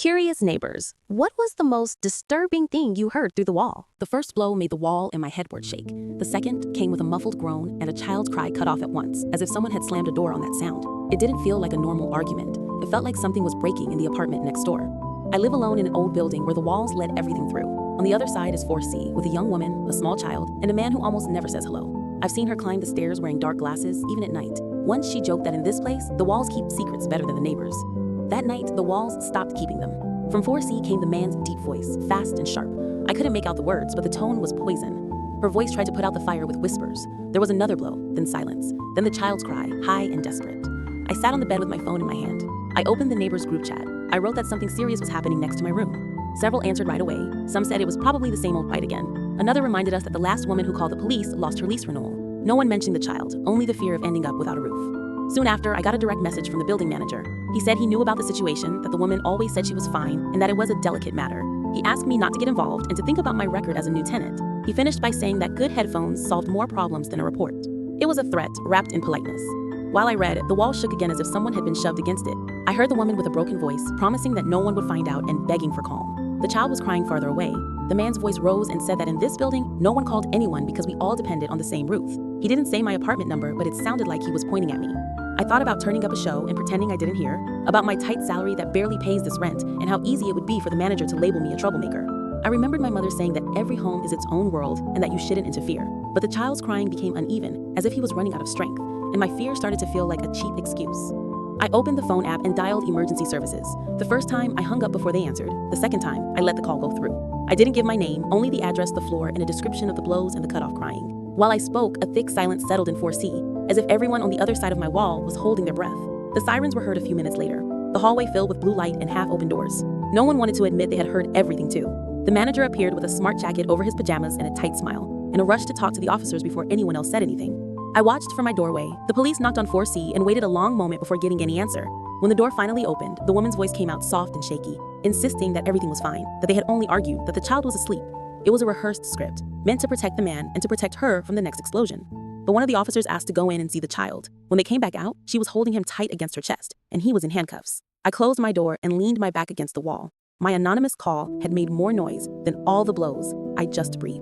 Curious neighbors, what was the most disturbing thing you heard through the wall? The first blow made the wall and my headboard shake. The second came with a muffled groan and a child's cry cut off at once, as if someone had slammed a door on that sound. It didn't feel like a normal argument. It felt like something was breaking in the apartment next door. I live alone in an old building where the walls let everything through. On the other side is 4C, with a young woman, a small child, and a man who almost never says hello. I've seen her climb the stairs wearing dark glasses, even at night. Once she joked that in this place, the walls keep secrets better than the neighbors. That night, the walls stopped keeping them. From 4C came the man's deep voice, fast and sharp. I couldn't make out the words, but the tone was poison. Her voice tried to put out the fire with whispers. There was another blow, then silence, then the child's cry, high and desperate. I sat on the bed with my phone in my hand. I opened the neighbors' group chat. I wrote that something serious was happening next to my room. Several answered right away. Some said it was probably the same old fight again. Another reminded us that the last woman who called the police lost her lease renewal. No one mentioned the child, only the fear of ending up without a roof. Soon after, I got a direct message from the building manager. He said he knew about the situation, that the woman always said she was fine, and that it was a delicate matter. He asked me not to get involved and to think about my record as a new tenant. He finished by saying that good headphones solved more problems than a report. It was a threat, wrapped in politeness. While I read, the wall shook again as if someone had been shoved against it. I heard the woman with a broken voice, promising that no one would find out and begging for calm. The child was crying farther away. The man's voice rose and said that in this building, no one called anyone because we all depended on the same roof. He didn't say my apartment number, but it sounded like he was pointing at me. I thought about turning up a show and pretending I didn't hear, about my tight salary that barely pays this rent, and how easy it would be for the manager to label me a troublemaker. I remembered my mother saying that every home is its own world and that you shouldn't interfere. But the child's crying became uneven, as if he was running out of strength, and my fear started to feel like a cheap excuse. I opened the phone app and dialed emergency services. The first time, I hung up before they answered. The second time, I let the call go through. I didn't give my name, only the address, the floor, and a description of the blows and the cutoff crying. While I spoke, a thick silence settled in 4C, as if everyone on the other side of my wall was holding their breath. The sirens were heard a few minutes later. The hallway filled with blue light and half-open doors. No one wanted to admit they had heard everything too. The manager appeared with a smart jacket over his pajamas and a tight smile, in a rush to talk to the officers before anyone else said anything. I watched from my doorway. The police knocked on 4C and waited a long moment before getting any answer. When the door finally opened, the woman's voice came out soft and shaky, insisting that everything was fine, that they had only argued, that the child was asleep. It was a rehearsed script, meant to protect the man and to protect her from the next explosion. But one of the officers asked to go in and see the child. When they came back out, she was holding him tight against her chest, and he was in handcuffs. I closed my door and leaned my back against the wall. My anonymous call had made more noise than all the blows I just breathed.